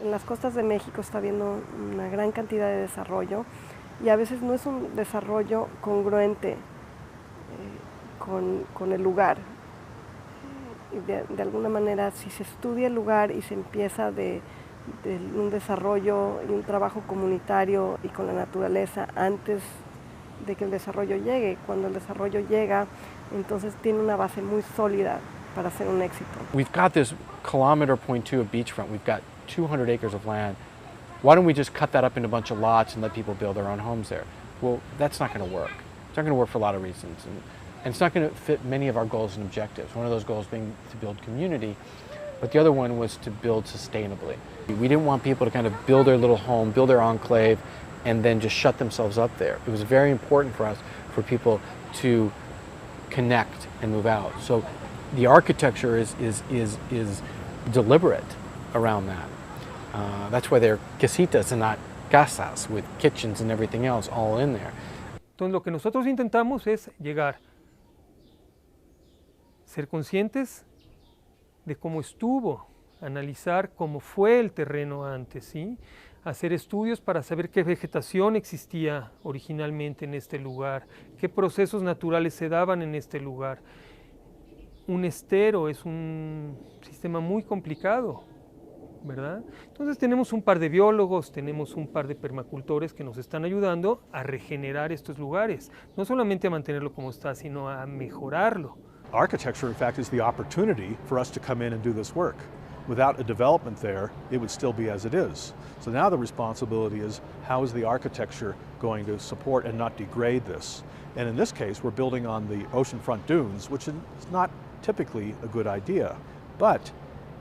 En las costas de México está habiendo una gran cantidad de desarrollo y a veces no es un desarrollo congruente con el lugar. De alguna manera, si se estudia el lugar y se empieza de un desarrollo y un trabajo comunitario y con la naturaleza antes de que el desarrollo llegue, cuando el desarrollo llega, entonces tiene una base muy sólida para ser un éxito. We've got this 1.2 of beachfront. We've got 200 acres of land. Why don't we just cut that up into a bunch of lots and let people build their own homes there? Well, that's not going to work. It's not going to work for a lot of reasons. And it's not going to fit many of our goals and objectives. One of those goals being to build community, but the other one was to build sustainably. We didn't want people to kind of build their little home, build their enclave, and then just shut themselves up there. It was very important for us for people to connect and move out. So the architecture is deliberate around that. That's why they're casitas and not casas with kitchens and everything else all in there. Entonces lo que nosotros intentamos es llegar, ser conscientes de cómo estuvo, analizar cómo fue el terreno antes, ¿sí? Hacer estudios para saber qué vegetación existía originalmente en este lugar, qué procesos naturales se daban en este lugar. Un estero es un sistema muy complicado, ¿verdad? Entonces tenemos un par de biólogos, tenemos un par de permacultores que nos están ayudando a regenerar estos lugares, no solamente a mantenerlo como está, sino a mejorarlo. Architecture, in fact, is the opportunity for us to come in and do this work. Without a development there, it would still be as it is. So now the responsibility is, how is the architecture going to support and not degrade this? And in this case, we're building on the oceanfront dunes, which is not typically a good idea, but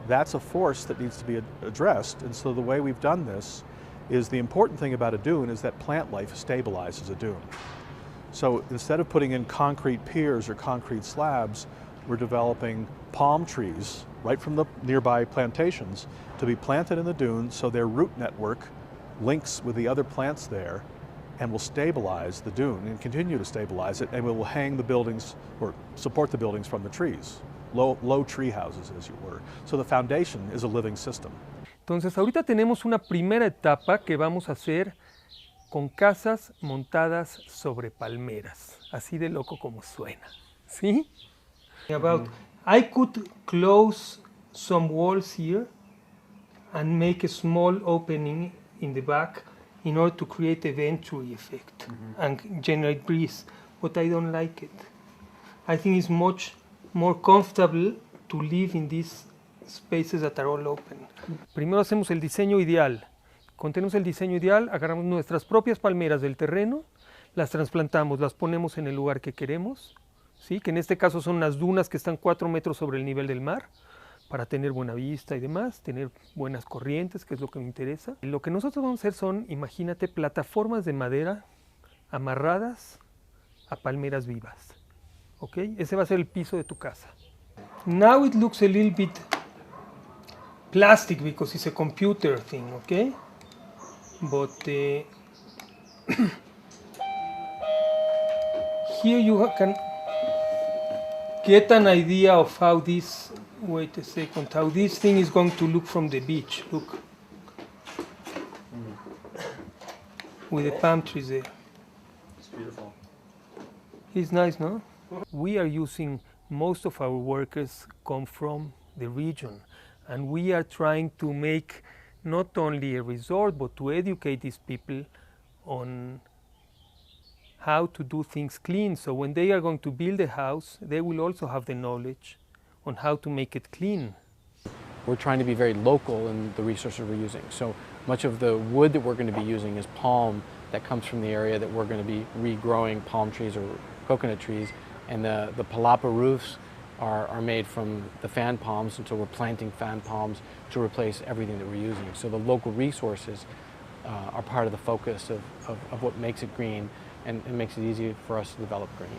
that's a force that needs to be addressed. And so the way we've done this is, the important thing about a dune is that plant life stabilizes a dune. So instead of putting in concrete piers or concrete slabs, we're developing palm trees right from the nearby plantations to be planted in the dune, so their root network links with the other plants there and will stabilize the dune and continue to stabilize it, and we will hang the buildings or support the buildings from the trees. Low tree houses, as you were. So the foundation is a living system. Entonces ahorita tenemos una primera etapa que vamos a hacer con casas montadas sobre palmeras, así de loco como suena, ¿sí? I could close some walls here and make a small opening in the back in order to create a venturi effect and generate breeze, but I don't like it. I think it's much more comfortable to live in these spaces that are all open. Primero hacemos el diseño ideal. Cuando tenemos el diseño ideal, agarramos nuestras propias palmeras del terreno, las trasplantamos, las ponemos en el lugar que queremos, ¿sí? Que en este caso son unas dunas que están 4 metros sobre el nivel del mar, para tener buena vista y demás, tener buenas corrientes, que es lo que me interesa. Lo que nosotros vamos a hacer son, imagínate, plataformas de madera amarradas a palmeras vivas. ¿Ok? Ese va a ser el piso de tu casa. Now it looks a little bit plastic because it's a computer thing, ¿ok? But here you can get an idea of how this, wait a second, how this thing is going to look from the beach. Look. With the palm trees there. It's beautiful. It's nice, no? We are using, most of our workers come from the region, and we are trying to make not only a resort, but to educate these people on how to do things clean. So when they are going to build a house, they will also have the knowledge on how to make it clean. We're trying to be very local in the resources we're using. So much of the wood that we're going to be using is palm that comes from the area that we're going to be regrowing palm trees or coconut trees. And the palapa roofs are made from the fan palms, and so we're planting fan palms to replace everything that we're using. So the local resources are part of the focus of what makes it green and makes it easy for us to develop green.